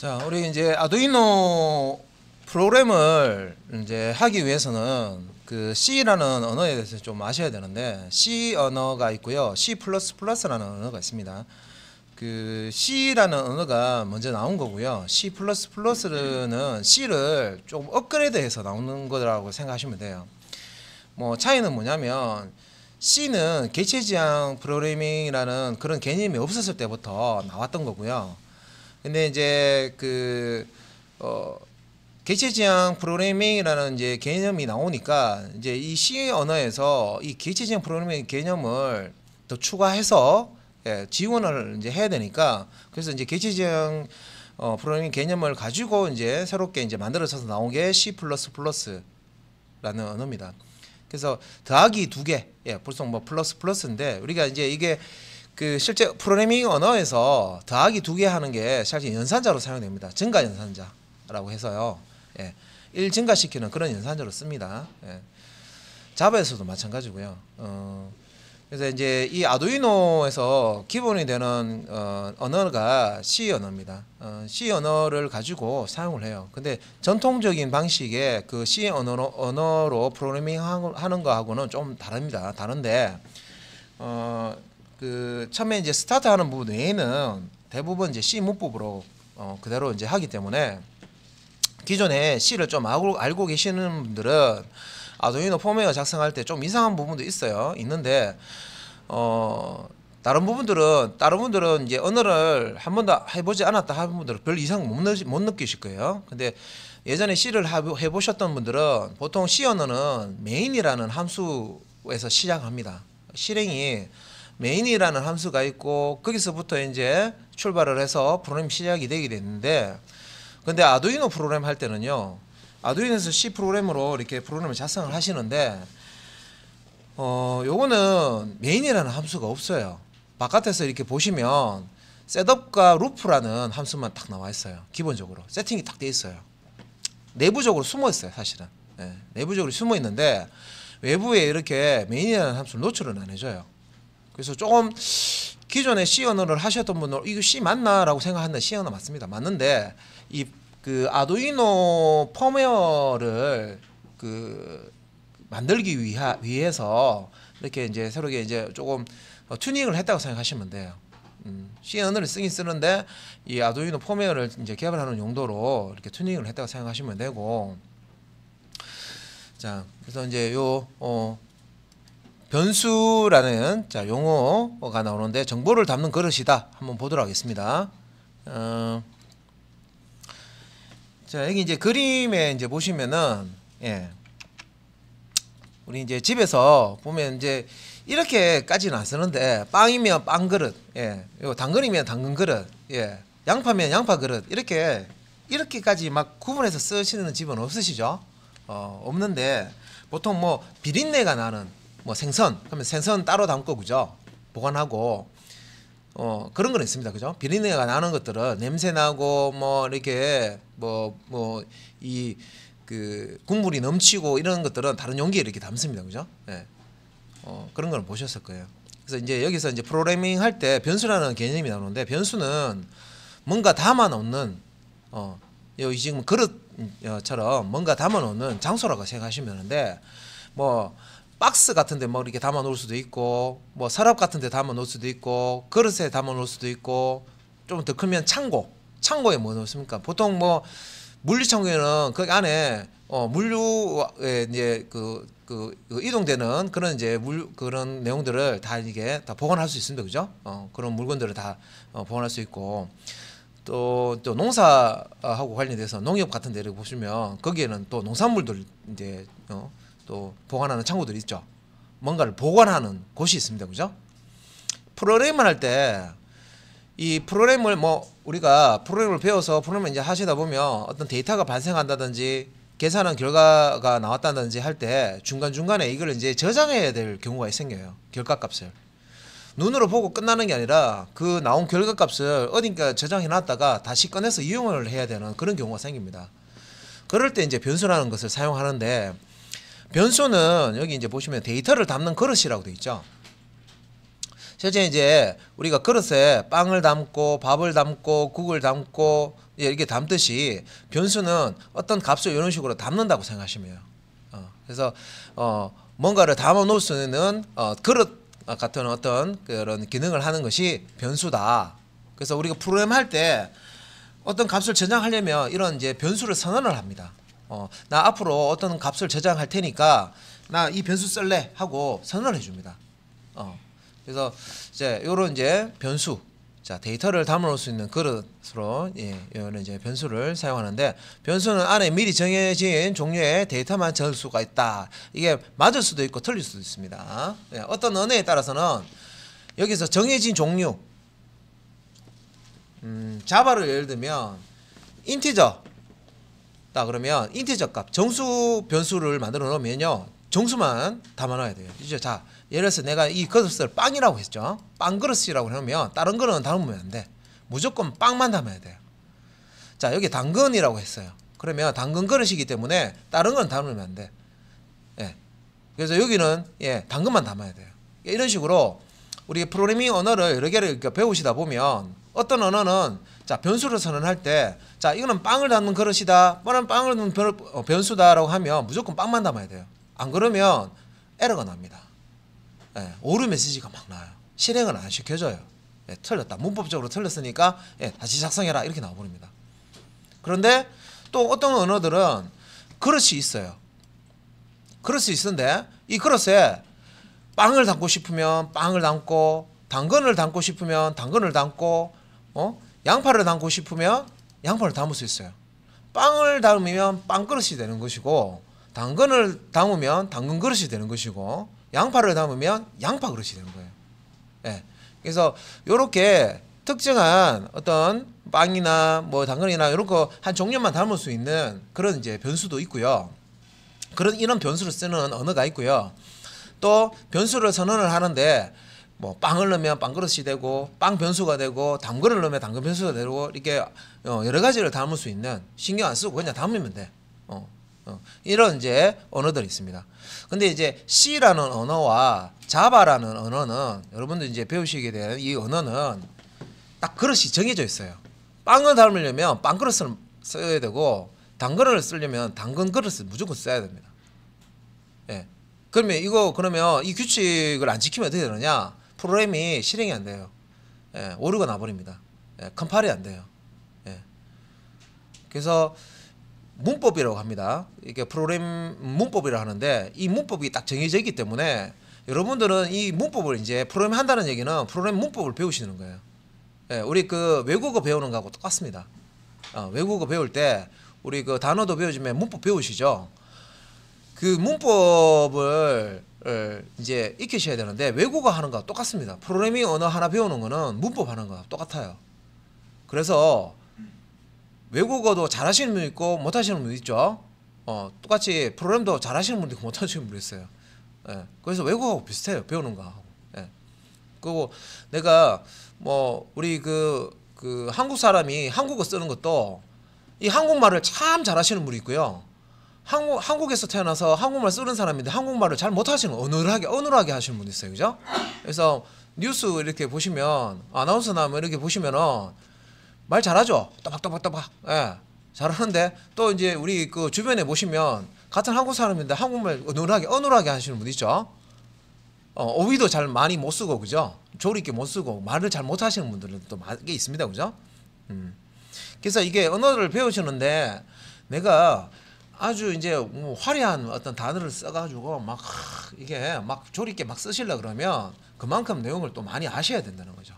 자, 우리 이제 아두이노 프로그램을 이제 하기 위해서는 그 C라는 언어에 대해서 좀 아셔야 되는데, C 언어가 있고요, C++라는 언어가 있습니다. 그 C라는 언어가 먼저 나온 거고요, C++는 C를 좀 업그레이드해서 나오는 거라고 생각하시면 돼요. 뭐 차이는 뭐냐면, C는 객체지향 프로그래밍이라는 그런 개념이 없었을 때부터 나왔던 거고요. 근데 이제 객체지향 프로그래밍이라는 이제 개념이 나오니까 이제 이 C 언어에서 이 객체지향 프로그래밍 개념을 더 추가해서 지원을 이제 해야 되니까, 그래서 이제 객체지향 프로그래밍 개념을 가지고 이제 새롭게 이제 만들어져서 나온 게 C++라는 언어입니다. 그래서 더하기 두 개, 벌써 뭐 플러스인데, 우리가 이제 이게 그 실제 프로그래밍 언어에서 더하기 두 개 하는 게 사실 연산자로 사용됩니다. 증가 연산자라고 해서요. 1 증가시키는 그런 연산자로 씁니다. 자바에서도 마찬가지고요. 그래서 이제 이 아두이노에서 기본이 되는 언어가 C 언어입니다. C 언어를 가지고 사용을 해요. 근데 전통적인 방식의 그 C 언어로 프로그래밍 하는 거하고는 좀 다릅니다. 다른데 그 처음에 이제 스타트하는 부분 외에는 대부분 이제 C 문법으로 그대로 이제 하기 때문에, 기존에 C를 좀 알고 계시는 분들은 아두이노 펌웨어 작성할 때 좀 이상한 부분도 있는데 다른 분들은 이제 언어를 한 번도 해보지 않았다 하는 분들은 별 이상 못 느끼실 거예요. 근데 예전에 C를 해보셨던 분들은 보통 C 언어는 main이라는 함수에서 시작합니다. 실행이 main이라는 함수가 있고, 거기서부터 이제 출발을 해서 프로그램 시작이 되게 되는데, 근데 아두이노 프로그램 할 때는요, 아두이노에서 C 프로그램으로 이렇게 프로그램을 작성을 하시는데, 요거는 main이라는 함수가 없어요. 바깥에서 이렇게 보시면 셋업과 루프라는 함수만 딱 나와 있어요. 기본적으로 세팅이 딱 돼 있어요. 내부적으로 숨어 있어요, 사실은. 내부적으로 숨어 있는데 외부에 이렇게 main이라는 함수를 노출을 안 해줘요. 그래서 조금 기존에 C 언어를 하셨던 분들 이거 C 맞나? 라고 생각하는데 C 언어 맞습니다. 맞는데 이 그 아두이노 펌웨어를 그 만들기 위해서 이렇게 이제 새롭게 이제 조금 튜닝을 했다고 생각하시면 돼요. C 언어를 쓰긴 쓰는데 이 아두이노 펌웨어를 이제 개발하는 용도로 이렇게 튜닝을 했다고 생각하시면 되고, 자, 그래서 이제 요 변수라는 용어가 나오는데, 정보를 담는 그릇이다. 한번 보도록 하겠습니다. 자, 여기 이제 그림에 이제 보시면은, 우리 이제 집에서 보면 이제 이렇게까지는 안 쓰는데, 빵이면 빵 그릇, 요 당근이면 당근 그릇, 양파면 양파 그릇, 이렇게까지 막 구분해서 쓰시는 집은 없으시죠? 없는데, 보통 뭐 비린내가 나는 뭐 생선, 그러면 생선 따로 담고, 그죠? 보관하고, 그런 건 있습니다, 그죠? 비린내가 나는 것들은 냄새 나고 뭐 이렇게 이 그 국물이 넘치고 이런 것들은 다른 용기에 이렇게 담습니다, 그죠? 그런 걸 보셨을 거예요. 그래서 이제 여기서 이제 프로그래밍 할 때 변수라는 개념이 나오는데, 변수는 뭔가 담아 놓는 여기 지금 그릇처럼 뭔가 담아 놓는 장소라고 생각하시면 되는데, 뭐 박스 같은데 뭐 이렇게 담아 놓을 수도 있고, 뭐 서랍 같은데 담아 놓을 수도 있고, 그릇에 담아 놓을 수도 있고, 좀 더 크면 창고에 뭐 넣습니까? 보통 뭐 물류창고에는 거기 안에 물류에 이제 그 이동되는 그런 이제 그런 내용들을 다 이게 다 보관할 수 있습니다, 그죠? 그런 물건들을 다 보관할 수 있고, 또 농사하고 관련돼서 농협 같은 데를 보시면 거기에는 또 농산물들 이제 또 보관하는 창고들이 있죠. 뭔가를 보관하는 곳이 있습니다, 그죠? 프로그램을 할 때 이 프로그램을 우리가 프로그램을 배워서 프로그램을 이제 하시다 보면 어떤 데이터가 발생한다든지 계산한 결과가 나왔다든지 할 때 중간중간에 이걸 이제 저장해야 될 경우가 생겨요. 결과값을 눈으로 보고 끝나는 게 아니라 그 나온 결과값을 어딘가 저장해 놨다가 다시 꺼내서 이용을 해야 되는 그런 경우가 생깁니다. 그럴 때 이제 변수라는 것을 사용하는데, 변수는 여기 이제 보시면 데이터를 담는 그릇이라고 되어 있죠. 실제 이제 우리가 그릇에 빵을 담고 밥을 담고 국을 담고 이렇게 담듯이 변수는 어떤 값을 이런 식으로 담는다고 생각하시면 돼요. 그래서 뭔가를 담아 놓을 수 있는 그릇 같은 어떤 그런 기능을 하는 것이 변수다. 그래서 우리가 프로그램 할 때 어떤 값을 저장하려면 이런 이제 변수를 선언을 합니다. 나 앞으로 어떤 값을 저장할 테니까 나 이 변수 쓸래 하고 선언을 해줍니다. 그래서 이제 요런 이제 변수, 자 데이터를 담아놓을 수 있는 그릇으로 요런 이제 변수를 사용하는데, 변수는 안에 미리 정해진 종류의 데이터만 적을 수가 있다. 이게 맞을 수도 있고 틀릴 수도 있습니다. 어떤 언어에 따라서는 여기서 정해진 종류, 자바를 예를 들면 인티저다 그러면 인티저 값, 정수 변수를 만들어 놓으면요 정수만 담아놔야 돼요. 이제 자 예를 들어서 내가 이 그릇을 빵이라고 했죠. 빵 그릇이라고 하면 다른 거는 담으면 안 돼. 무조건 빵만 담아야 돼요. 자 여기 당근이라고 했어요. 그러면 당근 그릇이기 때문에 다른 건 담으면 안 돼. 그래서 여기는 당근만 담아야 돼요. 이런 식으로 우리 프로그래밍 언어를 여러 개를 배우시다 보면 어떤 언어는 자 변수를 선언할 때 자 이거는 빵을 담는 그릇이다, 빵을 담는 변수다라고 하면 무조건 빵만 담아야 돼요. 안 그러면 에러가 납니다. 오류 메시지가 막 나와요. 실행을 안 시켜줘요. 틀렸다, 문법적으로 틀렸으니까 다시 작성해라 이렇게 나와버립니다. 그런데 또 어떤 언어들은 그릇이 있어요. 그릇이 있는데 이 그릇에 빵을 담고 싶으면 빵을 담고, 당근을 담고 싶으면 당근을 담고, 양파를 담고 싶으면 양파를 담을 수 있어요. 빵을 담으면 빵 그릇이 되는 것이고, 당근을 담으면 당근 그릇이 되는 것이고, 양파를 담으면 양파 그릇이 되는 거예요. 그래서 이렇게 특정한 어떤 빵이나 뭐 당근이나 이런 거 한 종류만 담을 수 있는 그런 이제 변수도 있고요. 이런 변수를 쓰는 언어가 있고요. 또 변수를 선언을 하는데 뭐 빵을 넣으면 빵 그릇이 되고, 빵 변수가 되고, 당근을 넣으면 당근 변수가 되고, 이렇게 여러 가지를 담을 수 있는, 신경 안 쓰고 그냥 담으면 돼. 이런 이제 언어들이 있습니다. 근데 이제 C라는 언어와 자바라는 언어는 여러분들 이제 배우시게 된 이 언어는 딱 그릇이 정해져 있어요. 빵을 담으려면 빵 그릇을 써야 되고, 당근을 쓰려면 당근 그릇을 무조건 써야 됩니다. 그러면 이 규칙을 안 지키면 어떻게 되느냐? 프로그램이 실행이 안 돼요. 오류가 나버립니다. 컴파일이 안 돼요. 그래서 문법이라고 합니다. 이게 프로그램 문법이라고 하는데, 이 문법이 딱 정해져 있기 때문에 여러분들은 이 문법을 이제 프로그램 한다는 얘기는 프로그램 문법을 배우시는 거예요. 우리 그 외국어 배우는 거하고 똑같습니다. 외국어 배울 때 우리 그 단어도 배우지만 문법 배우시죠. 그 문법을 이제 익히셔야 되는데 외국어 하는 거와 똑같습니다. 프로그래밍 언어 하나 배우는 거는 문법 하는 거와 똑같아요. 그래서 외국어도 잘하시는 분 있고 못하시는 분 있죠. 똑같이 프로그램도 잘하시는 분도 있고 못하시는 분도 있어요. 그래서 외국어하고 비슷해요, 배우는 거하고. 그리고 내가 뭐 우리 그 한국 사람이 한국어 쓰는 것도 이 한국말을 참 잘하시는 분이 있고요. 한국에서 태어나서 한국말 쓰는 사람인데 한국말을 잘 못하시는, 어눌하게 하시는 분이 있어요, 그죠? 그래서 뉴스 이렇게 보시면, 아나운서 나오면 이렇게 보시면은 말 잘하죠, 또박또박. 잘하는데 또 이제 우리 그 주변에 보시면 같은 한국 사람인데 한국말 어눌하게 하시는 분 있죠. 어휘도 잘 많이 못 쓰고, 그죠? 조리 있게 못 쓰고 말을 잘 못하시는 분들은 또 많게 있습니다, 그죠? 그래서 이게 언어를 배우시는데 내가 아주 이제 뭐 화려한 어떤 단어를 써가지고 막 이게 막 조리 있게 막 쓰시려 그러면 그만큼 내용을 또 많이 아셔야 된다는 거죠.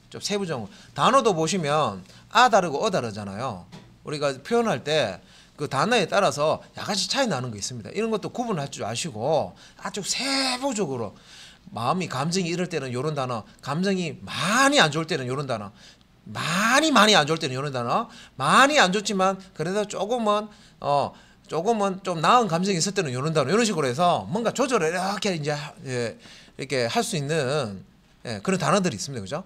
좀 세부적으로 단어도 보시면 아 다르고 어 다르잖아요. 우리가 표현할 때 그 단어에 따라서 약간씩 차이 나는 거 있습니다. 이런 것도 구분할 줄 아시고 아주 세부적으로 감정이 이럴 때는 이런 단어, 감정이 많이 안 좋을 때는 이런 단어, 많이 안 좋을 때는 이런 단어, 많이 안 좋지만 그래도 조금은 좀 나은 감정이 있을 때는 이런 단어, 이런 식으로 해서 뭔가 조절을 이렇게 이제 이렇게 할 수 있는 그런 단어들이 있습니다, 그죠?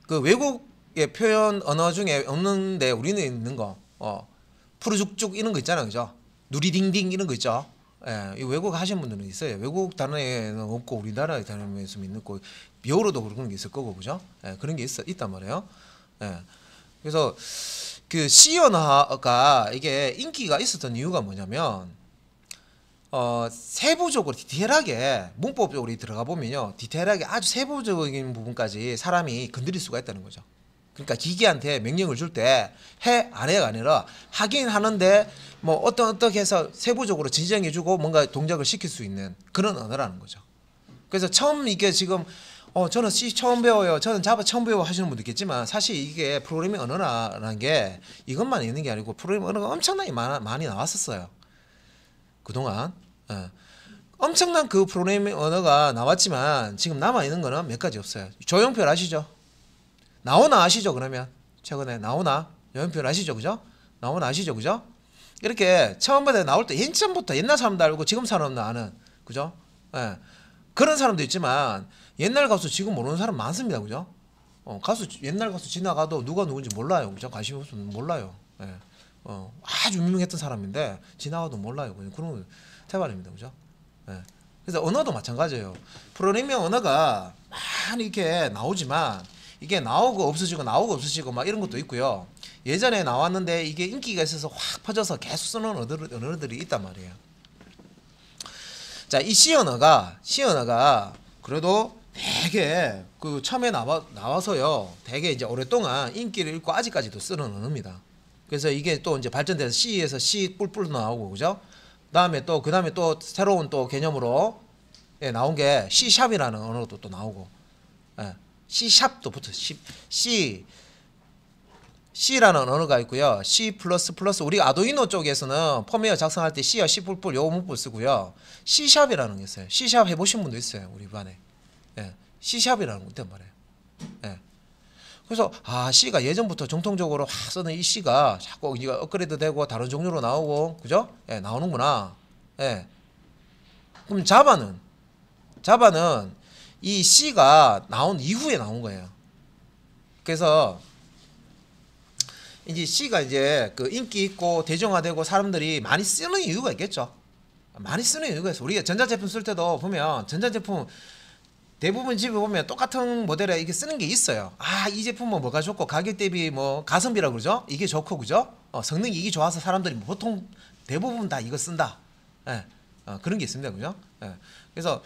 그 외국의 표현 언어 중에 없는데 우리는 있는 거, 푸르죽죽 이런 거 있잖아요, 그죠? 누리딩딩 이런 거 있죠. 예, 이 외국 하시는 분들은 있어요. 외국 단어에는 없고 우리나라 단어에서 있고 영어로도 그런 게 있을 거고 그죠? 예, 그런 게 있단 말이에요. 예. 그래서 그 C 언어가 이게 인기가 있었던 이유가 뭐냐면 세부적으로 디테일하게 문법적으로 들어가 보면요, 디테일하게 아주 세부적인 부분까지 사람이 건드릴 수가 있다는 거죠. 그러니까 기계한테 명령을 줄 때 해 안 해가 아니라 하긴 하는데 뭐 어떻게 해서 세부적으로 지정해주고 뭔가 동작을 시킬 수 있는 그런 언어라는 거죠. 그래서 처음 이게 지금 저는 C 처음 배워요, 저는 자바 처음 배워 하시는 분도 있겠지만 사실 이게 프로그래밍 언어라는 게 이것만 있는 게 아니고 프로그래밍 언어가 엄청나게 많이 나왔었어요 그동안. 예. 엄청난 그 프로그래밍 언어가 나왔지만 지금 남아있는 거는 몇 가지 없어요. 조용필 아시죠? 나오나 아시죠? 그러면 최근에 나오나 조용필 아시죠? 그죠? 나오나 아시죠? 그죠? 이렇게 처음부터 나올 때 옛전부터 옛날 사람도 알고 지금 사람도 아는 그죠? 예. 그런 사람도 있지만 옛날 가수 지금 모르는 사람 많습니다. 그죠? 가수 옛날 가수 지나가도 누가 누군지 몰라요. 그죠? 관심 없으면 몰라요. 예. 아주 유명했던 사람인데 지나가도 몰라요. 그런 태반입니다. 그죠? 예. 그래서 언어도 마찬가지예요. 프로그래밍 언어가 많이 이렇게 나오지만 이게 나오고 없어지고 나오고 없어지고 막 이런 것도 있고요. 예전에 나왔는데 이게 인기가 있어서 확 퍼져서 계속 쓰는 언어들이 있단 말이에요. 자, 이 C 언어가 그래도 되게 그 처음에 나와서요, 되게 이제 오랫동안 인기를 잃고 아직까지도 쓰는 언어입니다. 그래서 이게 또 이제 발전돼서 C에서 C 뿔뿔 나오고 그죠? 그다음에 또 새로운 또 개념으로 나온 게 C#이라는 언어도 또 나오고, 예, C#도 붙어. C라는 언어가 있고요. C++ 우리가 아두이노 쪽에서는 펌웨어 작성할 때 C와 C 뿔뿔 요 문법 쓰고요. C#이라는 게 있어요. C# 해보신 분도 있어요, 우리 반에. 예, C#이라는 거 있단 말이에요. 예. 그래서 C가 예전부터 정통적으로 쓰는 이 C가 자꾸 이가 업그레이드 되고 다른 종류로 나오고 그죠? 예, 나오는구나. 예. 그럼 자바는 이 C가 나온 이후에 나온 거예요. 그래서 이제 C가 이제 그 인기 있고 대중화되고 사람들이 많이 쓰는 이유가 있겠죠. 많이 쓰는 이유가 있어. 우리가 전자제품 쓸 때도 보면 전자제품 대부분 집에 보면 똑같은 모델에 이게 쓰는 게 있어요. 이 제품은 뭐가 좋고 가격 대비 뭐 가성비라 그러죠. 이게 좋고 그죠? 성능이 이게 좋아서 사람들이 보통 대부분 다 이거 쓴다. 예. 그런 게 있습니다. 그죠? 예. 그래서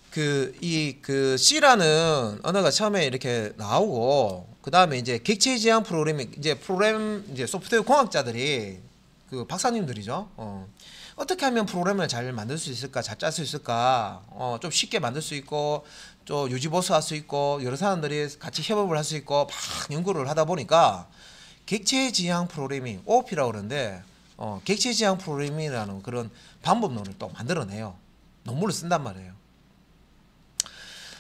그 C라는 언어가 처음에 이렇게 나오고 그다음에 이제 객체 지향 프로그래밍 이제 소프트웨어 공학자들이 그 박사님들이죠. 어떻게 하면 프로그램을 잘 만들 수 있을까, 잘 짤 수 있을까, 좀 쉽게 만들 수 있고, 좀 유지보수할 수 있고, 여러 사람들이 같이 협업을 할 수 있고, 막 연구를 하다 보니까 객체지향 프로그래밍, OOP라고 그러는데, 객체지향 프로그래밍이라는 그런 방법론을 또 만들어내요. 논문을 쓴단 말이에요.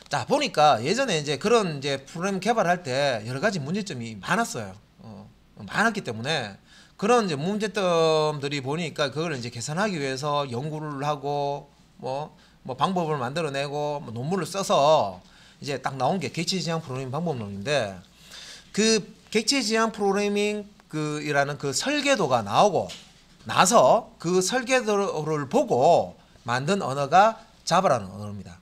자, 보니까 예전에 이제 그런 이제 프로그램 개발할 때 여러 가지 문제점이 많았어요. 많았기 때문에 그런 이제 문제점들이 보니까 그걸 이제 개선하기 위해서 연구를 하고 뭐 방법을 만들어내고 뭐 논문을 써서 이제 딱 나온 게 객체지향 프로그래밍 방법론인데, 그 객체지향 프로그래밍 이라는 그 설계도가 나오고 나서 그 설계도를 보고 만든 언어가 자바라는 언어입니다.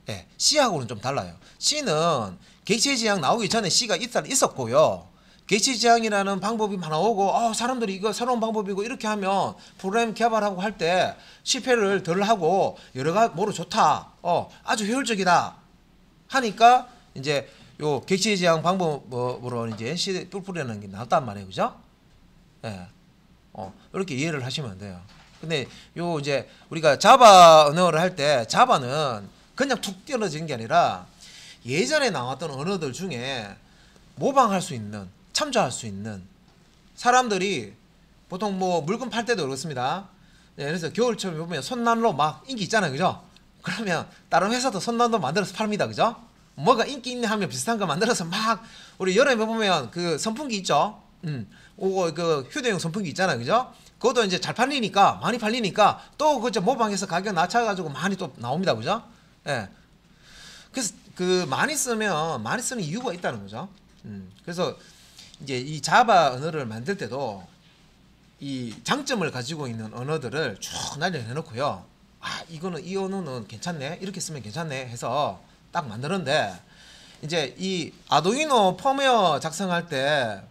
예, C하고는 좀 달라요. C는 객체지향 나오기 전에 C가 있었고요. 객체지향이라는 방법이 나오고 사람들이 이거 새로운 방법이고 이렇게 하면 프로그램 개발하고 할 때 실패를 덜 하고 여러가 뭐로 좋다, 아주 효율적이다 하니까 이제 요 객체지향 방법으로 이제 C 뿔뿔이라는 게 나왔단 말이에요. 그죠? 예. 이렇게 이해를 하시면 돼요. 근데 요 이제 우리가 자바 언어를 할 때 자바는 그냥 툭 떨어지는 게 아니라 예전에 나왔던 언어들 중에 모방할 수 있는, 참조할 수 있는, 사람들이 보통 뭐 물건 팔 때도 그렇습니다. 그래서 겨울철에 보면 손난로 막 인기 있잖아요. 그죠? 그러면 다른 회사도 손난로 만들어서 팝니다. 그죠? 뭐가 인기 있네 하면 비슷한 거 만들어서 막, 우리 여름에 보면 그 선풍기 있죠? 오고 그 휴대용 선풍기 있잖아요. 그죠? 그것도 이제 잘 팔리니까, 많이 팔리니까 또 그저 모방해서 가격 낮춰가지고 많이 또 나옵니다. 그죠? 예. 그래서 그 많이 쓰면 많이 쓰는 이유가 있다는 거죠. 그래서 이제 이 자바 언어를 만들 때도 이 장점을 가지고 있는 언어들을 쭉 날려내 놓고요. 아, 이거는 이 언어는 괜찮네. 이렇게 쓰면 괜찮네 해서 딱 만드는데 이제 이 아두이노 펌웨어 작성할 때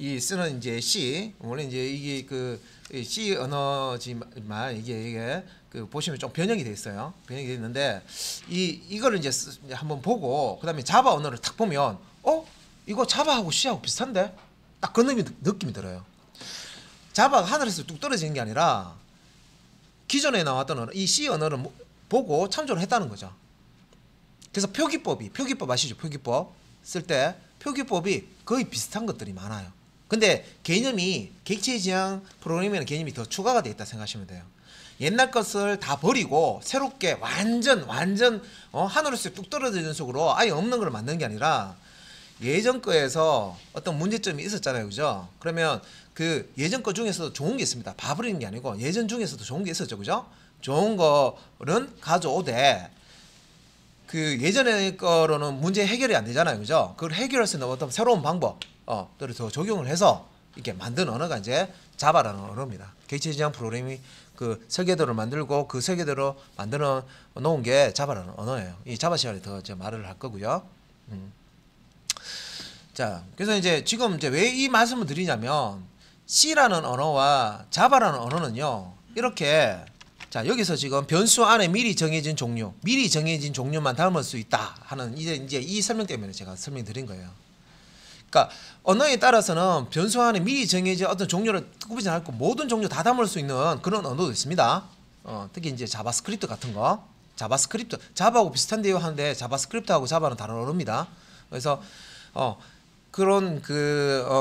이 쓰는 이제 C 원래 이제 이게 그 C 언어지만 이게 그 보시면 좀 변형이 돼 있어요. 변형이 돼 있는데 이거를 이제 한번 보고 그다음에 자바 언어를 탁 보면 이거 자바하고 C하고 비슷한데 딱 그 느낌이 들어요. 자바가 하늘에서 뚝 떨어지는 게 아니라 기존에 나왔던 언어, 이 C 언어를 보고 참조를 했다는 거죠. 그래서 표기법 아시죠? 표기법 쓸 때 표기법이 거의 비슷한 것들이 많아요. 근데 개념이 객체 지향 프로그래밍이라는 개념이 더 추가가 되어 있다 생각하시면 돼요. 옛날 것을 다 버리고 새롭게 완전 하늘에서 뚝 떨어지는 속으로 아예 없는 걸 만드는 게 아니라 예전 거에서 어떤 문제점이 있었잖아요. 그죠? 그러면 그 예전 거 중에서도 좋은 게 있습니다. 봐버리는 게 아니고 예전 중에서도 좋은 게 있었죠. 그죠? 좋은 거는 가져오되 그 예전의 거로는 문제 해결이 안 되잖아요. 그죠? 그걸 해결할 수 있는 어떤 새로운 방법 들을 더 적용을 해서 이렇게 만든 언어가 이제 자바라는 언어입니다. 객체 지향 프로그래밍 그 설계도를 만들고 그 설계도로 만들어 놓은 게 자바라는 언어예요. 이 자바 시간에 더 이제 말을 할 거고요. 자, 그래서 이제 지금 이제 왜 이 말씀을 드리냐면 C라는 언어와 자바라는 언어는요. 이렇게 자, 여기서 지금 변수 안에 미리 정해진 종류만 담을 수 있다 하는 이제 이 설명 때문에 제가 설명드린 거예요. 그러니까 언어에 따라서는 변수 안에 미리 정해진 어떤 종류를 구분하지 않고 모든 종류 다 담을 수 있는 그런 언어도 있습니다. 특히 이제 자바스크립트 같은 거, 자바스크립트, 자바하고 비슷한데요 하는데 자바스크립트하고 자바는 다른 언어입니다. 그래서 그런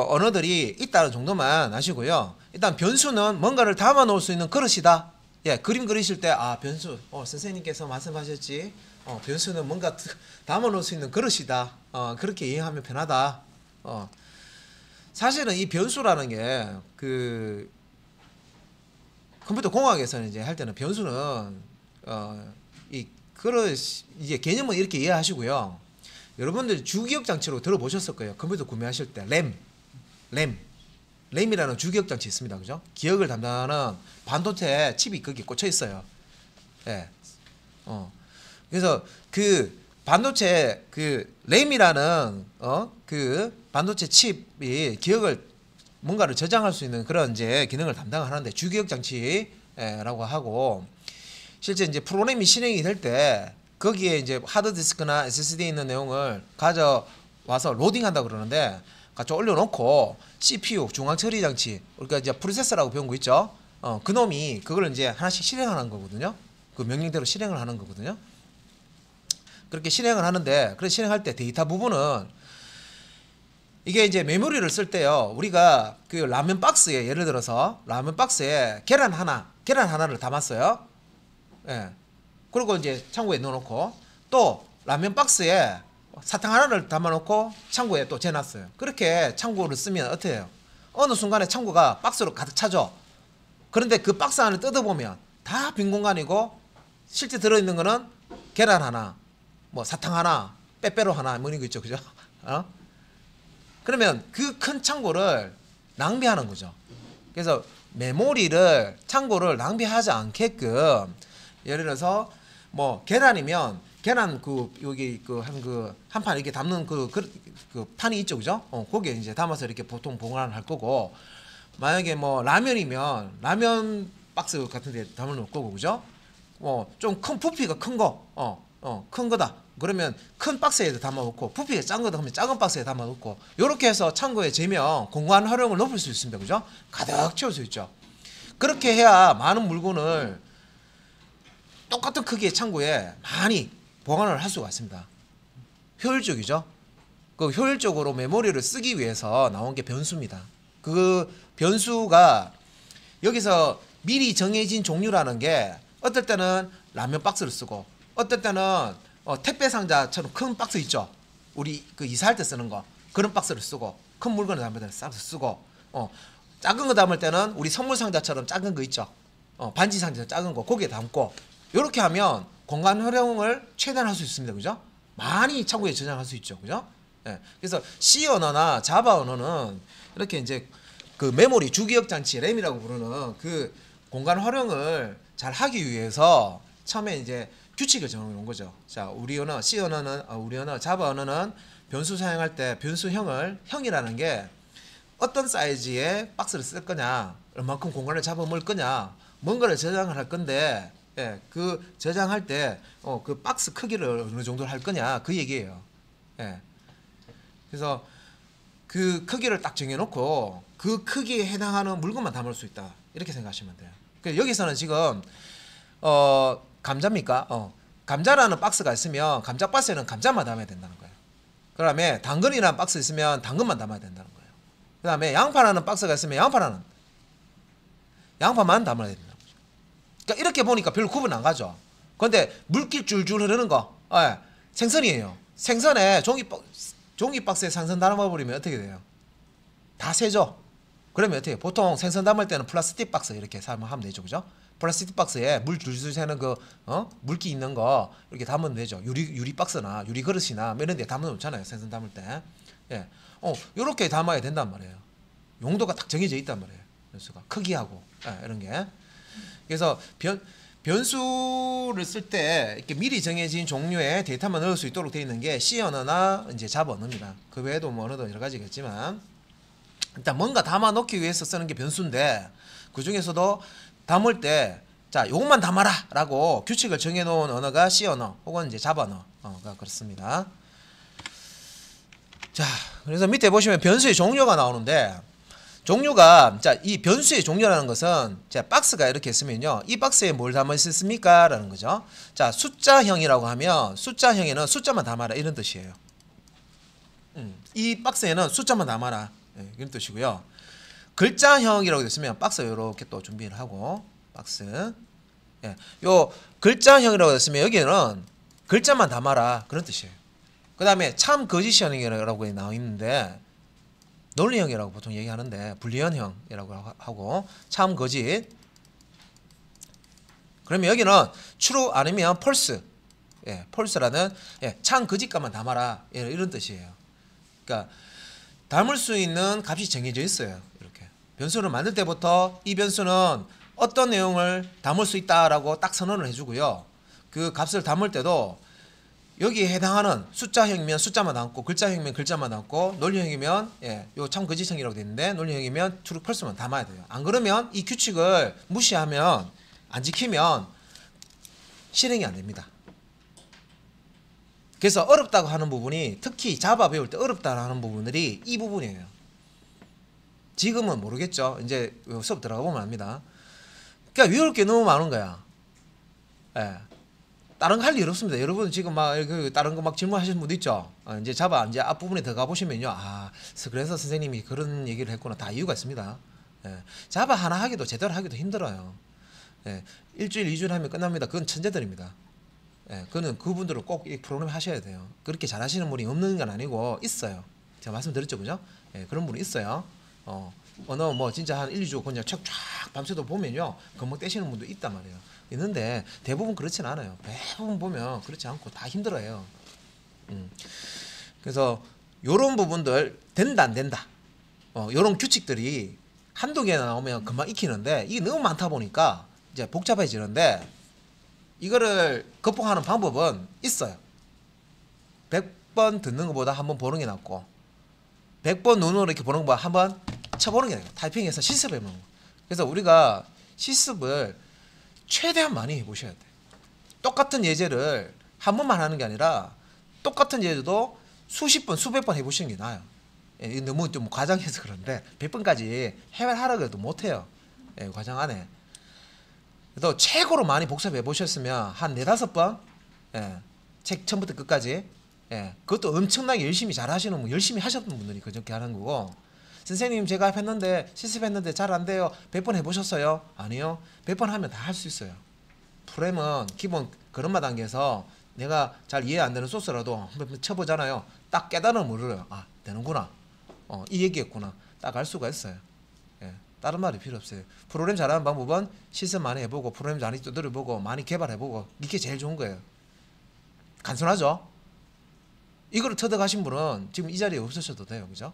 언어들이 있다는 정도만 아시고요. 일단 변수는 뭔가를 담아 놓을 수 있는 그릇이다. 예, 그림 그리실 때 변수 선생님께서 말씀하셨지. 변수는 뭔가 담아 놓을 수 있는 그릇이다. 그렇게 이해하면 편하다. 사실은 이 변수라는 게 그 컴퓨터 공학에서는 이제 할 때는 변수는 이 그릇 이제 개념은 이렇게 이해하시고요. 여러분들 주기억 장치로 들어보셨을 거예요. 컴퓨터 구매하실 때 램이라는 주기억 장치 있습니다. 그죠? 기억을 담당하는 반도체 칩이 거기에 꽂혀 있어요. 예. 그래서 그 반도체 그 램이라는 그 반도체 칩이 기억을 뭔가를 저장할 수 있는 그런 이제 기능을 담당하는데 주기억 장치라고 하고 실제 이제 프로그램이 실행이 될 때 거기에 이제 하드디스크나 SSD에 있는 내용을 가져와서 로딩한다 그러는데 같이 올려놓고 CPU 중앙 처리 장치 우리가 이제 프로세서라고 배운 거 있죠. 그 놈이 그걸 이제 하나씩 실행하는 거거든요. 그 명령대로 실행을 하는 거거든요. 그렇게 실행을 하는데 그래서 실행할 때 데이터 부분은 이게 이제 메모리를 쓸 때요. 우리가 그 라면 박스에 예를 들어서 라면 박스에 계란 하나를 담았어요. 예. 그리고 이제 창고에 넣어놓고 또 라면 박스에 사탕 하나를 담아놓고 창고에 또 재놨어요. 그렇게 창고를 쓰면 어떻게 해요? 어느 순간에 창고가 박스로 가득 차죠. 그런데 그 박스 안을 뜯어보면 다 빈 공간이고 실제 들어있는 거는 계란 하나, 뭐 사탕 하나, 빼빼로 하나 뭐 이런 거 있죠. 그죠? 그러면 그 큰 창고를 낭비하는 거죠. 그래서 메모리를 창고를 낭비하지 않게끔 예를 들어서 뭐 계란이면 계란 여기 한 판 이렇게 담는 그 판이 있죠. 그죠? 거기에 이제 담아서 이렇게 보통 보관을 할 거고 만약에 뭐 라면이면 라면 박스 같은 데 담아 놓을 거고 그죠? 좀 큰 부피가 큰 거 큰 거다. 그러면 큰 박스에 담아 놓고 부피가 작은 거다 하면 작은 박스에 담아 놓고 이렇게 해서 창고에 재면 공간 활용을 높일 수 있습니다. 그죠? 가득 채울 수 있죠. 그렇게 해야 많은 물건을 똑같은 크기의 창고에 많이 보관을 할 수가 있습니다. 효율적이죠. 그 효율적으로 메모리를 쓰기 위해서 나온 게 변수입니다. 그 변수가 여기서 미리 정해진 종류라는 게 어떨 때는 라면 박스를 쓰고 어떨 때는 택배 상자처럼 큰 박스 있죠. 우리 그 이사할 때 쓰는 거 그런 박스를 쓰고 큰 물건을 담을 때는 싹 쓰고 작은 거 담을 때는 우리 선물 상자처럼 작은 거 있죠. 반지 상자처럼 작은 거 거기에 담고 이렇게 하면 공간 활용을 최대한 할 수 있습니다. 그죠? 많이 창고에 저장할 수 있죠. 그죠? 예. 그래서 C 언어나 자바 언어는 이렇게 이제 그 메모리 주기억 장치 램이라고 부르는 그 공간 활용을 잘 하기 위해서 처음에 이제 규칙을 정해 놓은 거죠. 자, 우리 언어 C 언어는 우리 언어 자바 언어는 변수 사용할 때 변수형을 형이라는 게 어떤 사이즈의 박스를 쓸 거냐, 얼마큼 공간을 잡아먹을 거냐, 뭔가를 저장을 할 건데, 예, 그 저장할 때 그 박스 크기를 어느 정도로 할 거냐 그 얘기예요. 예. 그래서 그 크기를 딱 정해놓고 그 크기에 해당하는 물건만 담을 수 있다 이렇게 생각하시면 돼요. 그래서 여기서는 지금 감자입니까? 감자라는 박스가 있으면 감자 박스에는 감자만 담아야 된다는 거예요. 그 다음에 당근이라는 박스 있으면 당근만 담아야 된다는 거예요. 그 다음에 양파라는 박스가 있으면 양파만 담아야 된다는 거죠. 그러니까 이렇게 보니까 별로 구분 안 가죠. 그런데 물길 줄줄 흐르는 거 생선이에요. 생선에 종이 박스에 생선 담아버리면 어떻게 돼요? 다 새죠. 그러면 어떻게 해요? 보통 생선 담을 때는 플라스틱 박스 이렇게 사용하면 되죠, 그죠? 플라스틱 박스에 물 줄줄 새는 그 물기 있는 거 이렇게 담으면 되죠. 유리 박스나 유리 그릇이나 이런 데 담아 놓잖아요, 생선 담을 때. 예, 요렇게 담아야 된단 말이에요. 용도가 딱 정해져 있단 말이에요. 변수가 크기하고 이런 게. 그래서 변수를 쓸 때 이렇게 미리 정해진 종류의 데이터만 넣을 수 있도록 되어 있는 게 C 언어나 이제 자바 언어입니다. 그 외에도 뭐 언어도 여러 가지겠지만 일단 뭔가 담아 놓기 위해서 쓰는 게 변수인데 그 중에서도 담을 때 자, 요것만 담아라라고 규칙을 정해 놓은 언어가 C 언어 혹은 이제 자바 언어가 그렇습니다. 자, 그래서 밑에 보시면 변수의 종류가 나오는데 종류가 자, 이 변수의 종류라는 것은 자, 박스가 이렇게 있으면요. 이 박스에 뭘 담을 수 있습니까? 라는 거죠. 자, 숫자형이라고 하면 숫자형에는 숫자만 담아라 이런 뜻이에요. 이 박스에는 숫자만 담아라 이런 뜻이고요. 글자형이라고 됐으면 박스 이렇게 또 준비를 하고 박스 요 글자형이라고 됐으면 여기는 글자만 담아라 그런 뜻이에요. 그 다음에 참 거짓형이라고 나와 있는데 논리형이라고 보통 얘기하는데 불리언형이라고 하고 참 거짓. 그러면 여기는 true 아니면 false, false라는 참 거짓값만 담아라 이런 뜻이에요. 그러니까 담을 수 있는 값이 정해져 있어요. 이렇게 변수를 만들 때부터 이 변수는 어떤 내용을 담을 수 있다라고 딱 선언을 해주고요. 그 값을 담을 때도 여기에 해당하는 숫자형이면 숫자만 담고 글자형이면 글자만 담고 논리형이면 요 참 거짓형이라고 되어 있는데 논리형이면 true, false만 담아야 돼요. 안 그러면 이 규칙을 무시하면 안 지키면 실행이 안 됩니다. 그래서 어렵다고 하는 부분이 특히 자바 배울 때 어렵다고 하는 부분들이 이 부분이에요. 지금은 모르겠죠. 이제 수업 들어가 보면 압니다. 그러니까 외울 게 너무 많은 거야. 다른 거 할 일 없습니다. 여러분 지금 막 다른 거 막 질문하시는 분도 있죠. 이제 자바 이제 앞부분에 들어가 보시면요. 그래서 선생님이 그런 얘기를 했구나. 다 이유가 있습니다. 자바 하나 하기도 제대로 하기도 힘들어요. 일주일, 2주일 하면 끝납니다. 그건 천재들입니다. 그거는 그분들은 꼭 이 프로그램 하셔야 돼요. 그렇게 잘하시는 분이 없는 건 아니고 있어요. 제가 말씀드렸죠, 그죠? 그런 분이 있어요. 언어 뭐 진짜 한 1, 2주 그냥 쫙 밤새도 보면요. 금방 떼시는 분도 있단 말이에요. 있는데 대부분 그렇진 않아요. 대부분 보면 그렇지 않고 다 힘들어요. 그래서 요런 부분들 된다 안 된다. 요런 규칙들이 한두 개나 나오면 금방 익히는데 이게 너무 많다 보니까 이제 복잡해지는데 이거를 극복하는 방법은 있어요. 100번 듣는 것보다 한번 보는 게 낫고 100번 눈으로 이렇게 보는 것보다 한번 쳐보는 게 나아요. 타이핑해서 실습해보는 거. 그래서 우리가 실습을 최대한 많이 해보셔야 돼요. 똑같은 예제를 한 번만 하는 게 아니라 똑같은 예제도 수십 번, 수백 번 해보시는 게 나아요. 너무 좀 과장해서 그런데 100번까지 하라고 해도 못해요. 과장 안에. 그래서 최고로 많이 복습해 보셨으면 한 4-5번 책 처음부터 끝까지 그것도 엄청나게 열심히 잘 하시는 분, 열심히 하셨던 분들이 그렇게 하는 거고 선생님 제가 했는데 실습했는데 잘 안 돼요. 100번 해보셨어요? 아니요. 100번 하면 다 할 수 있어요. 프로그램은 기본 그런마 단계에서 내가 잘 이해 안 되는 소스라도 한번 쳐보잖아요. 딱 깨달음을 얻어요. 되는구나. 이 얘기였구나. 딱 알 수가 있어요. 다른 말이 필요 없어요. 프로그램 잘하는 방법은 실습 많이 해보고 프로그램 많이 두드려보고 많이 개발해보고 이게 제일 좋은 거예요. 간단하죠? 이거를 터득하신 분은 지금 이 자리에 없으셔도 돼요. 그죠?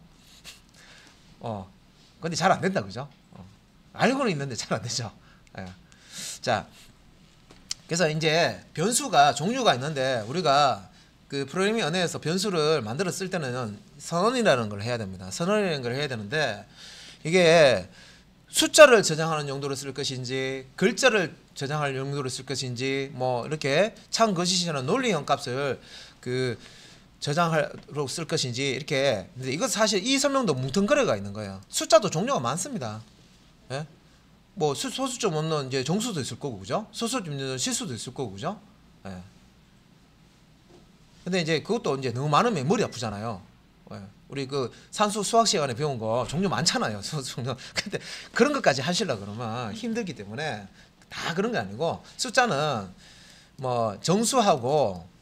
근데 잘 안 된다, 그죠? 알고는 있는데 잘 안 되죠. 예. 자, 그래서 이제 변수가 종류가 있는데 우리가 그 프로그래밍 언어에서 변수를 만들어 쓸 때는 선언이라는 걸 해야 됩니다. 선언이라는 걸 해야 되는데 이게 숫자를 저장하는 용도로 쓸 것인지 글자를 저장할 용도로 쓸 것인지 뭐 이렇게 참거짓이라는 논리형 값을 그 저장하러 쓸 것인지 이렇게. 근데 이것 사실 이 설명도 뭉텅거려가 있는 거예요. 숫자도 종류가 많습니다. 예? 뭐 소수점 없는 이제 정수도 있을 거고, 그죠? 소수점 있는 실수도 있을 거고, 그죠? 예. 근데 이제 그것도 이제 너무 많으면 머리 아프잖아요. 예. 우리 그 산수 수학 시간에 배운 거 종류 많잖아요. 종류. 근데 그런 것까지 하시려 그러면 힘들기 때문에 다 그런 게 아니고 숫자는 뭐 정수하고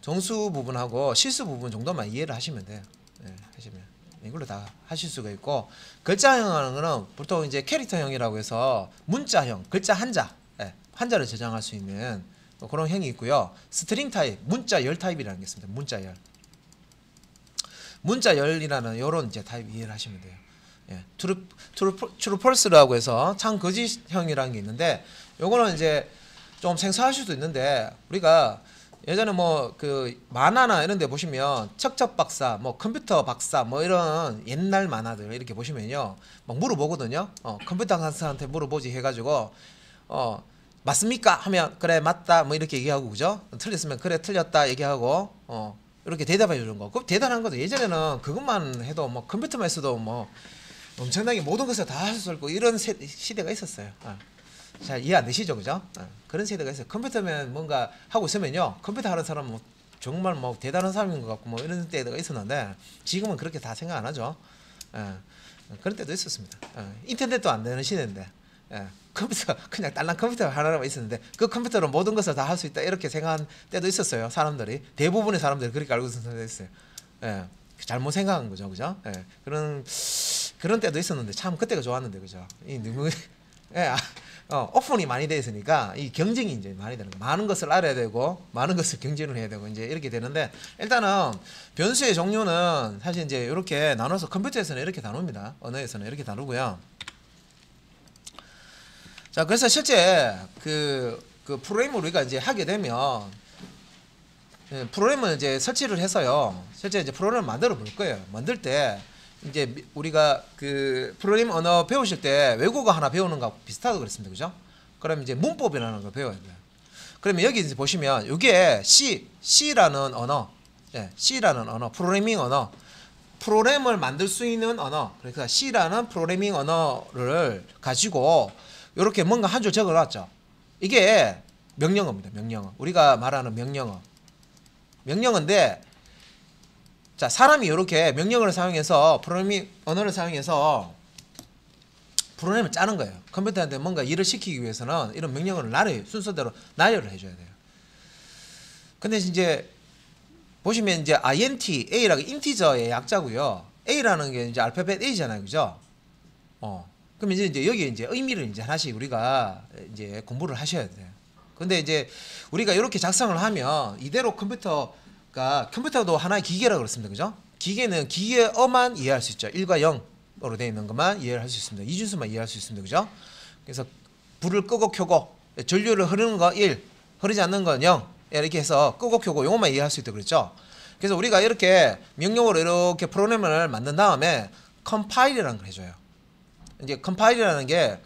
정수 부분하고 실수 부분 정도만 이해를 하시면 돼요. 예, 하시면 이걸로 다 하실 수가 있고, 글자형 하는 거는 보통 이제 캐릭터형이라고 해서 문자형, 글자 한자, 예, 한자를 저장할 수 있는 그런 형이 있고요. 스트링 타입, 문자 열 타입이라는 게 있습니다. 문자 열. 문자 열이라는 요런 이제 타입 이해를 하시면 돼요. 예, 트루 펄스라고 해서 참 거짓형이라는 게 있는데 요거는 이제 좀 생소할 수도 있는데 우리가 예전에 뭐 그 만화나 이런 데 보시면 척척 박사, 뭐 컴퓨터 박사, 뭐 이런 옛날 만화들 이렇게 보시면요 막 물어보거든요. 컴퓨터 강사한테 물어보지 해가지고 맞습니까? 하면 그래 맞다 뭐 이렇게 얘기하고, 그죠? 틀렸으면 그래 틀렸다 얘기하고 이렇게 대답해 주는 거. 그거 대단한 거죠. 예전에는 그것만 해도 뭐 컴퓨터만 있어도 뭐 엄청나게 모든 것을 다 할 수 있고 이런 시대가 있었어요. 잘 이해 안 되시죠, 그죠? 그런 세대가 있어요. 컴퓨터면 뭔가 하고 있으면요 컴퓨터 하는 사람은 뭐 정말 뭐 대단한 사람인 것 같고 뭐 이런 때가 있었는데 지금은 그렇게 다 생각 안 하죠. 그런 때도 있었습니다. 인터넷도 안 되는 시대인데 컴퓨터 그냥 딸랑 컴퓨터 하나만 있었는데 그 컴퓨터로 모든 것을 다 할 수 있다 이렇게 생각한 때도 있었어요. 사람들이 대부분의 사람들이 그렇게 알고 있었던 때도 있어요. 잘못 생각한 거죠, 그죠? 그런 때도 있었는데 참 그때가 좋았는데, 그죠? 이 너무 오픈이 많이 돼 있으니까 이 경쟁이 이제 많이 되는 거. 많은 것을 알아야 되고 많은 것을 경쟁을 해야 되고 이제 이렇게 되는데, 일단은 변수의 종류는 사실 이제 이렇게 나눠서 컴퓨터에서는 이렇게 다룹니다. 언어에서는 이렇게 다루고요. 자, 그래서 실제 그 프로그램을 우리가 이제 하게 되면 프로그램을 이제 설치를 해서요. 실제 이제 프로그램을 만들어 볼 거예요. 만들 때 이제 우리가 그 프로그램 언어 배우실 때 외국어 하나 배우는 거 비슷하다고 그랬습니다, 그죠? 그럼 이제 문법이라는 걸 배워야 돼요. 그러면 여기 이제 보시면 이게 C라는 언어, C라는 언어, 프로그래밍 언어, 프로그램을 만들 수 있는 언어. 그러니까 C라는 프로그래밍 언어를 가지고 이렇게 뭔가 한 줄 적어놨죠. 이게 명령어입니다. 명령어. 우리가 말하는 명령어. 명령어인데, 자, 사람이 이렇게 명령어를 사용해서 프로그래밍 언어를 사용해서 프로그램을 짜는 거예요. 컴퓨터한테 뭔가 일을 시키기 위해서는 이런 명령어를 순서대로 나열을 해줘야 돼요. 근데 이제 보시면 이제 int, a라고 인티저의 약자고요. a라는 게 이제 알파벳 a잖아요, 그죠? 그럼 이제 여기 이제 의미를 이제 하나씩 우리가 이제 공부를 하셔야 돼요. 근데 이제 우리가 이렇게 작성을 하면 이대로 컴퓨터도 하나의 기계라고 그랬습니다, 그죠? 기계는 기계어만 이해할 수 있죠. 1과 0으로 되어 있는 것만 이해를 할 수 있습니다. 이준수만 이해할 수 있습니다, 그죠? 그래서 불을 끄고 켜고, 전류를 흐르는 거 1, 흐르지 않는 건 0 이렇게 해서 끄고 켜고 요것만 이해할 수 있다고 그랬죠. 그래서 우리가 이렇게 명령어로 이렇게 프로그램을 만든 다음에 컴파일이라는 걸 해줘요. 이제 컴파일이라는 게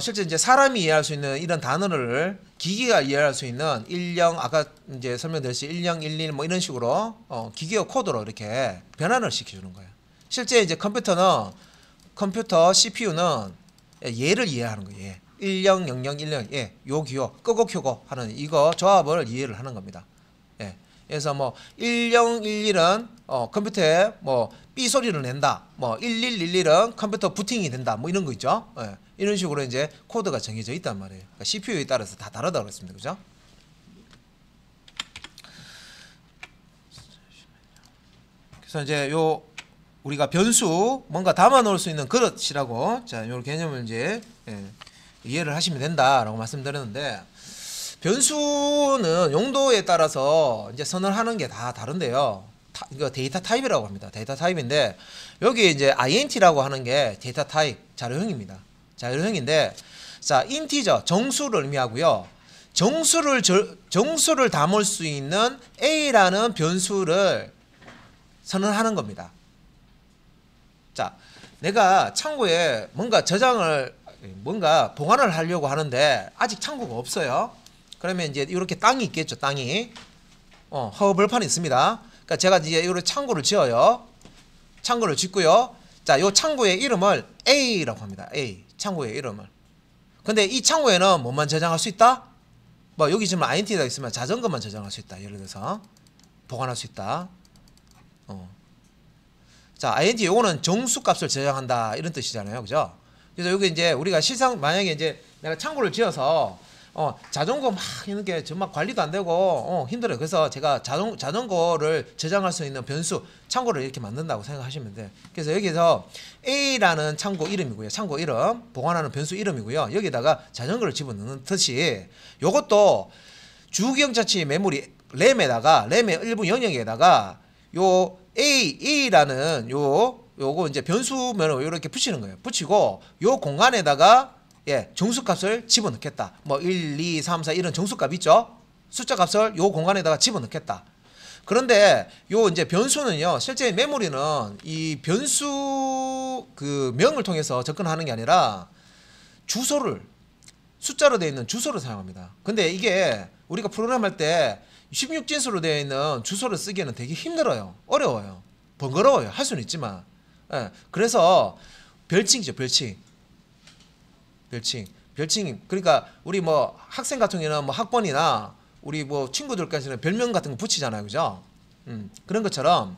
실제 이제 사람이 이해할 수 있는 이런 단어를 기계가 이해할 수 있는 10, 아까 이제 설명드렸듯이 10, 11 뭐 이런 식으로 기계어 코드로 이렇게 변환을 시켜주는 거예요. 실제 이제 컴퓨터 CPU는 얘를 이해하는 거예요. 얘. 10, 00, 10, 요 기호 끄고 켜고 하는 이거 조합을 이해를 하는 겁니다. 그래서 뭐 1011은 컴퓨터에 뭐 B 소리를 낸다. 뭐 1111은 컴퓨터 부팅이 된다. 뭐 이런 거 있죠. 이런 식으로 이제 코드가 정해져 있단 말이에요. 그러니까 CPU에 따라서 다 다르다고 그랬습니다, 그죠? 그래서 이제 요 우리가 변수 뭔가 담아 놓을 수 있는 그릇이라고, 자, 요 개념을 이제 이해를 하시면 된다라고 말씀드렸는데, 변수는 용도에 따라서 이제 선언하는 게 다 다른데요. 이거 데이터 타입이라고 합니다. 데이터 타입인데 여기 이제 int라고 하는 게 데이터 타입 자료형입니다. 자료형인데 자 인티저 정수를 의미하고요. 정수를 담을 수 있는 a라는 변수를 선언하는 겁니다. 자, 내가 창고에 뭔가 보관을 하려고 하는데 아직 창고가 없어요. 그러면 이제 이렇게 땅이 있겠죠. 땅이 허벌판이 있습니다. 그러니까 제가 이제 이렇게 창고를 지어요. 창고를 짓고요. 자, 요 창고의 이름을 A라고 합니다. A 창고의 이름을. 근데 이 창고에는 뭐만 저장할 수 있다? 뭐 여기 지금 INT가 있으면 자전거만 저장할 수 있다. 예를 들어서 보관할 수 있다. 자, INT 요거는 정수값을 저장한다 이런 뜻이잖아요, 그죠? 그래서 여기 이제 우리가 실상 만약에 이제 내가 창고를 지어서 자전거 막 이렇게 정말 관리도 안 되고 힘들어요. 그래서 제가 자전거를 저장할 수 있는 변수 창고를 이렇게 만든다고 생각하시면 돼요. 그래서 여기서 A라는 창고 이름이고요. 창고 이름 보관하는 변수 이름이고요. 여기다가 자전거를 집어넣는 듯이 요것도 주기억자치 메모리 램의 일부 영역에다가 요 A라는 요거 이제 변수면을 이렇게 붙이는 거예요. 붙이고 요 공간에다가 정수값을 집어넣겠다. 뭐 1, 2, 3, 4 이런 정수값 있죠? 숫자 값을 요 공간에다가 집어넣겠다. 그런데 요 이제 변수는요. 실제 메모리는 이 변수 그 명을 통해서 접근하는 게 아니라 주소를 숫자로 되어 있는 주소를 사용합니다. 근데 이게 우리가 프로그램할 때 16진수로 되어 있는 주소를 쓰기에는 되게 힘들어요. 어려워요. 번거로워요. 할 수는 있지만. 그래서 별칭이죠. 별칭. 그러니까 우리 뭐 학생 같은 경우는 뭐 학번이나 우리 뭐 친구들까지는 별명 같은 거 붙이잖아요. 그죠? 그런 것처럼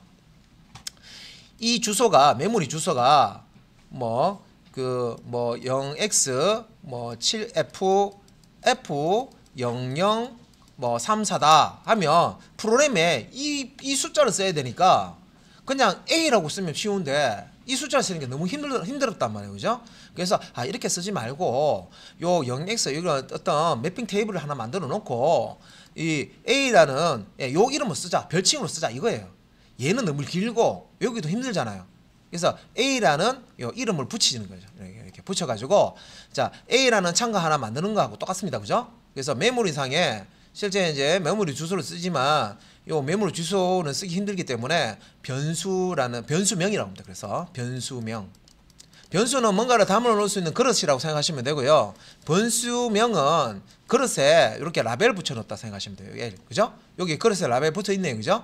이 주소가 메모리 주소가 뭐 0x 뭐 7f f00 뭐 34다 하면 프로그램에 이 숫자를 써야 되니까 그냥 A라고 쓰면 쉬운데 이 숫자를 쓰는 게 너무 힘들었단 말이에요. 그죠? 그래서 이렇게 쓰지 말고 요 0x 이런 어떤 매핑 테이블을 하나 만들어 놓고 이 A라는 요 이름을 쓰자. 별칭으로 쓰자 이거예요. 얘는 너무 길고 여기도 힘들잖아요. 그래서 A라는 요 이름을 붙이는 거죠. 이렇게 붙여가지고 자 A라는 창가 하나 만드는 거하고 똑같습니다. 그죠? 그래서 메모리상에 실제 이제 메모리 주소를 쓰지만 요 메모리 주소는 쓰기 힘들기 때문에 변수명이라고 합니다. 그래서 변수는 뭔가를 담아 놓을 수 있는 그릇이라고 생각하시면 되고요. 변수명은 그릇에 이렇게 라벨 붙여 놓았다 생각하시면 돼요. 그죠? 여기 그릇에 라벨 붙어 있네요. 그죠?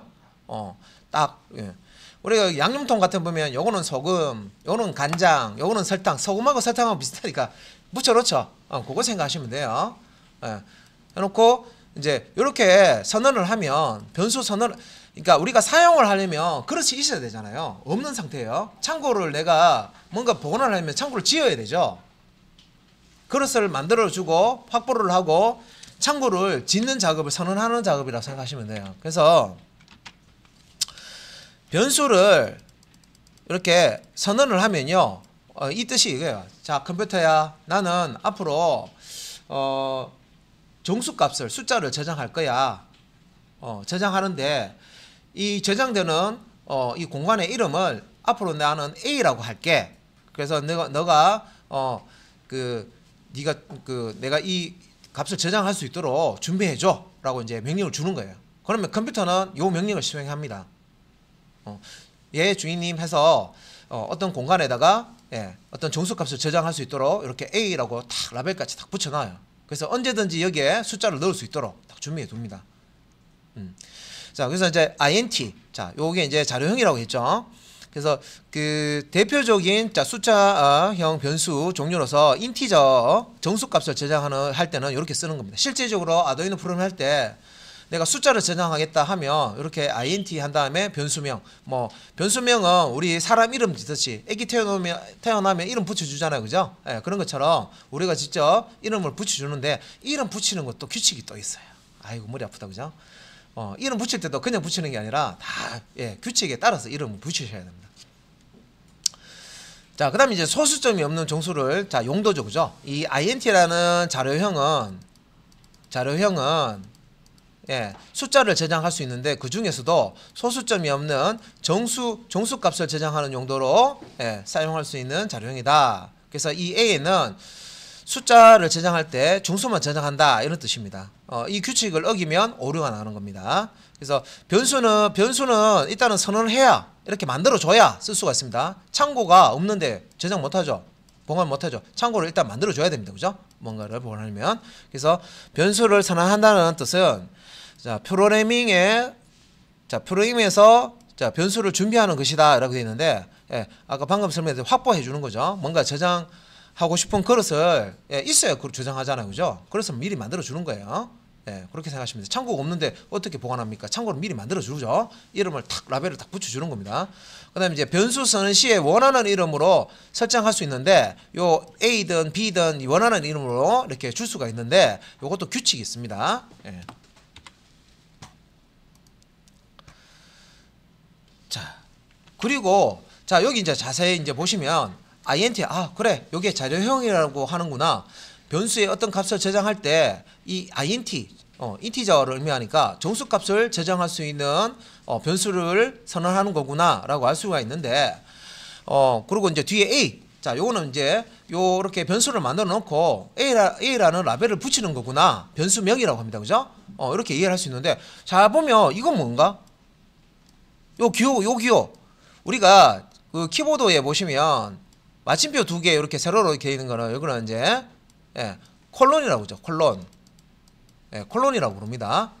우리가 양념통 같은 거 보면 요거는 소금, 요거는 간장, 요거는 설탕, 소금하고 설탕하고 비슷하니까 붙여 놓죠. 그거 생각하시면 돼요. 해놓고 이제 이렇게 선언을 하면 변수 선언 그러니까 우리가 사용을 하려면 그릇이 있어야 되잖아요. 없는 상태예요. 창고를 내가 뭔가 보관을 하려면 창고를 지어야 되죠. 그릇을 만들어 주고 확보를 하고 창고를 짓는 작업을 선언하는 작업이라고 생각하시면 돼요. 그래서 변수를 이렇게 선언을 하면요. 이 뜻이 이거예요. 자, 컴퓨터야 나는 앞으로 정수값을 숫자를 저장할 거야. 저장하는데 이 저장되는 이 공간의 이름을 앞으로 나는 A라고 할게. 그래서 너가 내가 이 값을 저장할 수 있도록 준비해 줘라고 이제 명령을 주는 거예요. 그러면 컴퓨터는 요 명령을 수행합니다. 예 주인님 해서 어떤 공간에다가 어떤 정수값을 저장할 수 있도록 이렇게 A라고 탁 라벨까지 딱 붙여놔요. 그래서 언제든지 여기에 숫자를 넣을 수 있도록 딱 준비해 둡니다. 자, 그래서 이제 INT. 자, 요게 이제 자료형이라고 했죠. 그래서 그 대표적인 숫자형 변수 종류로서 인티저 정수값을 할 때는 이렇게 쓰는 겁니다. 실제적으로 아두이노 프로그램 할 때 내가 숫자를 저장하겠다 하면 이렇게 INT 한 다음에 변수명. 뭐 변수명은 우리 사람 이름 짓듯이 애기 태어나면 이름 붙여주잖아요. 그죠? 그런 것처럼 우리가 직접 이름을 붙여주는데 이름 붙이는 것도 규칙이 또 있어요. 아이고 머리 아프다. 그죠? 이름 붙일 때도 그냥 붙이는 게 아니라 다 규칙에 따라서 이름을 붙이셔야 됩니다. 자, 그 다음에 이제 소수점이 없는 정수를 용도죠. 그죠? 이 INT라는 자료형은 예, 숫자를 저장할 수 있는데 그 중에서도 소수점이 없는 정수값을 저장하는 용도로 예, 사용할 수 있는 자료형이다. 그래서 이 A에는 숫자를 저장할 때 정수만 저장한다 이런 뜻입니다. 이 규칙을 어기면 오류가 나는 겁니다. 그래서 변수는 일단은 선언을 해야 이렇게 만들어줘야 쓸 수가 있습니다. 창고가 없는데 저장 못하죠. 보관 못하죠. 창고를 일단 만들어줘야 됩니다. 그죠? 뭔가를 보관하려면. 그래서 변수를 선언한다는 뜻은 자, 프로그래밍에서 자, 변수를 준비하는 것이다 라고 되어 있는데 예, 아까 방금 설명드린 확보해 주는 거죠. 뭔가 저장하고 싶은 그릇을 예, 있어야 그걸 저장하잖아요. 그죠? 그래서 미리 만들어 주는 거예요. 예, 그렇게 생각하시면 돼요. 창고가 없는데 어떻게 보관합니까? 창고를 미리 만들어 주죠. 이름을 탁 라벨을 딱 붙여 주는 겁니다. 그다음에 이제 변수 선언 시에 원하는 이름으로 설정할 수 있는데 요 A든 B든 원하는 이름으로 이렇게 줄 수가 있는데 요것도 규칙이 있습니다. 예. 자, 그리고 자, 여기 이제 자세히 이제 보시면 int 그래. 요게 자료형이라고 하는구나. 변수의 어떤 값을 저장할 때 이 int 인티저를 의미하니까 정수값을 저장할 수 있는 변수를 선언하는 거구나라고 알 수가 있는데 그리고 이제 뒤에 a 자, 요거는 이제 요렇게 변수를 만들어 놓고 a라는 라벨을 붙이는 거구나. 변수명이라고 합니다. 그죠? 이렇게 이해를 할 수 있는데 잘 보면 이건 뭔가? 요 기호 우리가 그 키보드에 보시면 마침표 두 개 이렇게 세로로 이렇게 있는 거는 이거는 이제 예, 콜론이라고 하죠. 콜론. 예, 콜론이라고 부릅니다.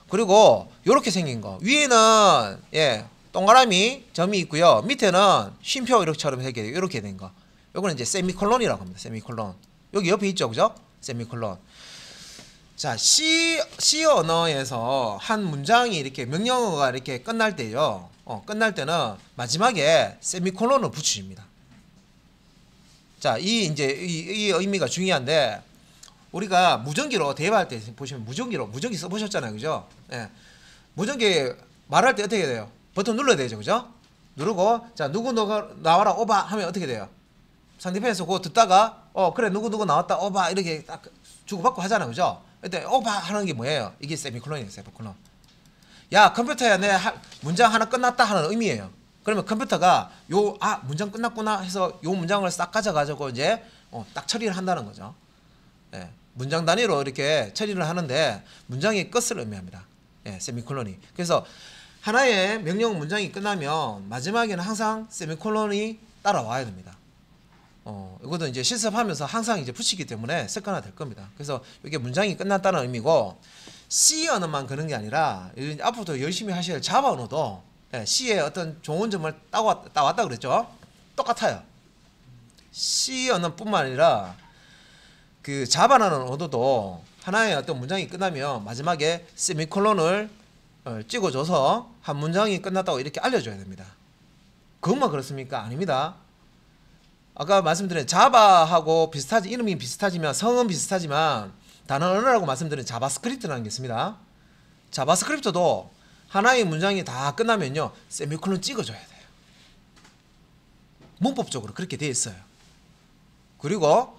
그리고 요렇게 생긴 거 위에는 예, 동그라미 점이 있고요. 밑에는 쉼표 이렇게처럼 이렇게 된 거. 요거는 이제 세미콜론이라고 합니다. 세미콜론. 여기 옆에 있죠. 그죠? 세미콜론. 자, C 언어에서 한 문장이 이렇게 명령어가 이렇게 끝날 때요. 끝날 때는 마지막에 세미콜론을 붙이십니다. 자, 이제 이 의미가 중요한데 우리가 무전기로 대화할 때 보시면 무전기 써보셨잖아요. 그죠? 예. 무전기 말할 때 어떻게 돼요? 버튼 눌러야 되죠. 그죠? 누르고 자, 누구 나와라 오바 하면 어떻게 돼요? 상대편에서 그거 듣다가 그래 누구 나왔다 오바 이렇게 딱 주고받고 하잖아요. 그죠? 그때 오바 하는 게 뭐예요? 이게 세미콜론이에요. 세미콜론. 야, 컴퓨터야 내 문장 하나 끝났다 하는 의미예요. 그러면 컴퓨터가 문장 끝났구나 해서 요 문장을 싹 가져가지고 이제 딱 처리를 한다는 거죠. 예, 문장 단위로 이렇게 처리를 하는데 문장의 끝을 의미합니다. 예, 세미콜론이. 그래서 하나의 명령 문장이 끝나면 마지막에는 항상 세미콜론이 따라와야 됩니다. 이것도 이제 실습하면서 항상 이제 붙이기 때문에 습관화 될 겁니다. 그래서 이게 문장이 끝났다는 의미고 C 언어만 그런 게 아니라 앞으로도 열심히 하셔야 할 자바 언어도 C의 어떤 좋은 점을 따왔다 그랬죠. 똑같아요. C 언어뿐만 아니라 그 자바라는 언어도 하나의 어떤 문장이 끝나면 마지막에 세미콜론을 찍어줘서 한 문장이 끝났다고 이렇게 알려줘야 됩니다. 그것만 그렇습니까? 아닙니다. 아까 말씀드린 자바하고 비슷하지, 이름이 비슷하지만 성은 비슷하지만 다른 언어라고 말씀드린 자바스크립트라는 게 있습니다. 자바스크립트도 하나의 문장이 다 끝나면요 세미콜론 찍어줘야 돼요. 문법적으로 그렇게 되어 있어요. 그리고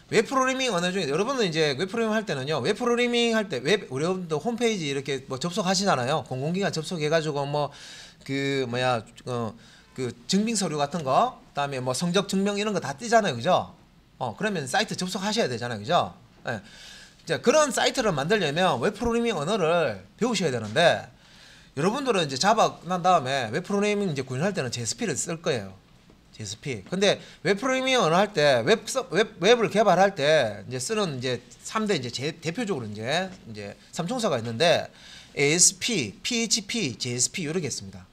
웹 프로그래밍 언어 중에 여러분은 이제 웹 프로그래밍 할 때는요, 웹 프로그래밍 할 때 여러분도 홈페이지 이렇게 뭐 접속하시잖아요. 공공기관 접속해가지고 그 증빙 서류 같은 거, 그다음에 뭐 성적 증명 이런 거 다 뜨잖아요. 그죠? 그러면 사이트 접속하셔야 되잖아요. 그죠? 예. 자, 그런 사이트를 만들려면 웹 프로그래밍 언어를 배우셔야 되는데 여러분들은 이제 자바 난 다음에 웹 프로그래밍 이제 구현할 때는 JSP를 쓸 거예요. JSP. 근데 웹 프로그래밍 언어 할 때 웹을 개발할 때 이제 쓰는 이제 3대 이제 대표적으로 이제 삼총사가 있는데 ASP, PHP, JSP 이렇게 있습니다.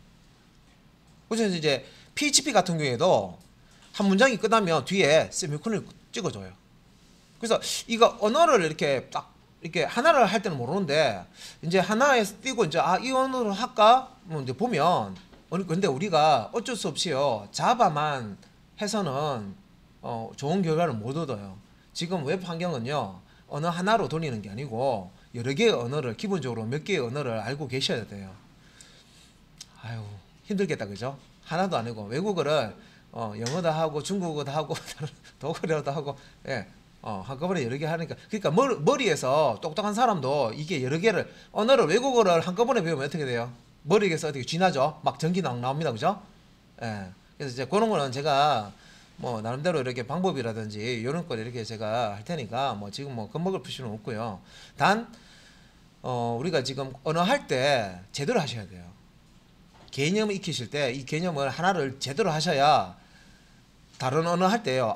그래서 이제 PHP 같은 경우에도 한 문장이 끝나면 뒤에 세미콜론을 찍어줘요. 그래서 이거 언어를 이렇게 딱 이렇게 하나를 할 때는 모르는데 이제 하나에 띄고 이제 이 언어를 할까? 뭐 이제 보면 근데 우리가 어쩔 수 없이요 자바만 해서는 좋은 결과를 못 얻어요. 지금 웹 환경은요 언어 하나로 돌리는 게 아니고 여러 개의 언어를 기본적으로 몇 개의 언어를 알고 계셔야 돼요. 아유 힘들겠다 그죠? 하나도 아니고 외국어를 영어도 하고 중국어도 하고 독일어도 하고 예 한꺼번에 여러 개 하니까 그러니까 머리에서 똑똑한 사람도 이게 여러 개를 언어를 외국어를 한꺼번에 배우면 어떻게 돼요? 머리에서 어떻게 쥐나죠? 막 전기 나옵니다, 그죠? 예. 그래서 이제 그런 거는 제가 뭐 나름대로 이렇게 방법이라든지 이런 걸 이렇게 제가 할 테니까 뭐 지금 뭐 겁먹을 필요는 없고요. 단 우리가 지금 언어 할 때 제대로 하셔야 돼요. 개념을 익히실 때 이 개념을 하나를 제대로 하셔야 다른 언어 할 때요.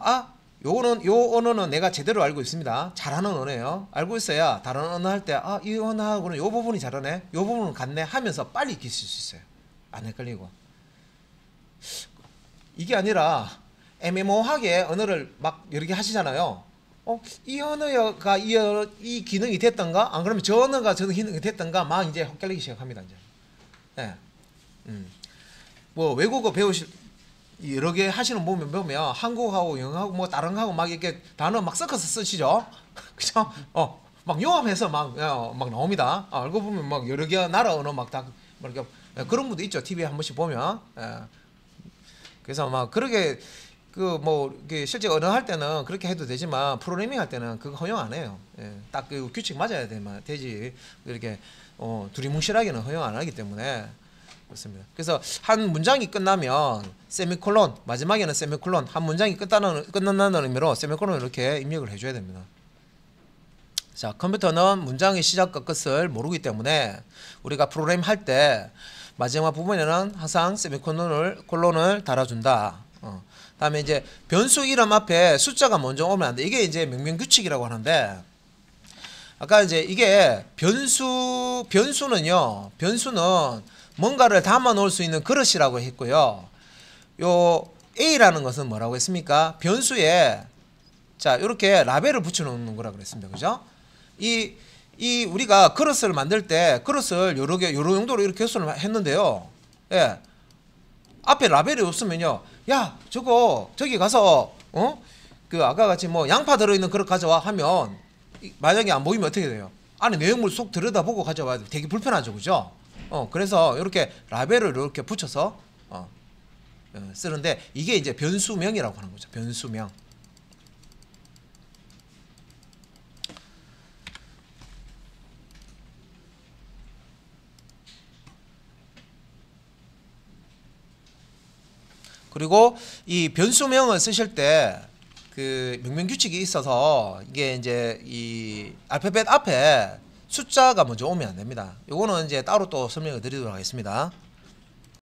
요 언어는 내가 제대로 알고 있습니다. 잘하는 언어예요. 알고 있어야 다른 언어 할 때 이 언어하고는 요 부분이 잘하네. 요 부분은 같네 하면서 빨리 익히실 수 있어요. 안 헷갈리고. 이게 아니라 애매모호하게 언어를 막 여러 개 하시잖아요. 이 언어가 이 기능이 됐던가? 안 그러면 저 언어가 저 기능이 됐던가? 막 이제 헷갈리기 시작합니다. 이제. 네. 뭐 외국어 배우실 여러 개 하시는 분 보면 한국하고 영어하고 뭐 다른 거하고 막 이렇게 단어 막 섞어서 쓰시죠. 그죠? 막 용합해서 막 나옵니다. 알고 보면 막 여러 개 나라 언어 막 다 이렇게 그런 분도 있죠. TV에 한 번씩 보면. 그래서 막 그렇게 뭐 실제 언어 할 때는 그렇게 해도 되지만 프로그래밍 할 때는 그거 허용 안 해요. 딱 그 규칙 맞아야 되지. 이렇게 두리뭉실하게는 허용 안 하기 때문에 그렇습니다. 그래서 한 문장이 끝나면 세미콜론, 마지막에는 세미콜론, 한 문장이 끝난다는 의미로 세미콜론을 이렇게 입력을 해줘야 됩니다. 자, 컴퓨터는 문장의 시작과 끝을 모르기 때문에 우리가 프로그램 할 때 마지막 부분에는 항상 세미콜론을 달아준다. 다음에 이제 변수 이름 앞에 숫자가 먼저 오면 안 돼. 이게 이제 명명규칙이라고 하는데, 아까 이제 이게 변수는요, 뭔가를 담아 놓을 수 있는 그릇이라고 했고요. 요 A라는 것은 뭐라고 했습니까? 변수에 자, 이렇게 라벨을 붙여 놓는 거라고 그랬습니다. 그죠? 이 우리가 그릇을 만들 때 그릇을 여러 용도로 이렇게 개수를 했는데요. 예. 앞에 라벨이 없으면요. 야, 저기 가서 그 아까 같이 뭐 양파 들어 있는 그릇 가져와 하면 만약에 안 보이면 어떻게 돼요? 안에 내용물 쏙 들여다보고 가져와야 돼. 되게 불편하죠. 그죠? 그래서 이렇게 라벨을 이렇게 붙여서 쓰는데 이게 이제 변수명이라고 하는 거죠. 변수명. 그리고 이 변수명을 쓰실 때 그 명명규칙이 있어서 이게 이제 이 알파벳 앞에 숫자가 먼저 오면 안 됩니다. 요거는 이제 따로 또 설명을 드리도록 하겠습니다.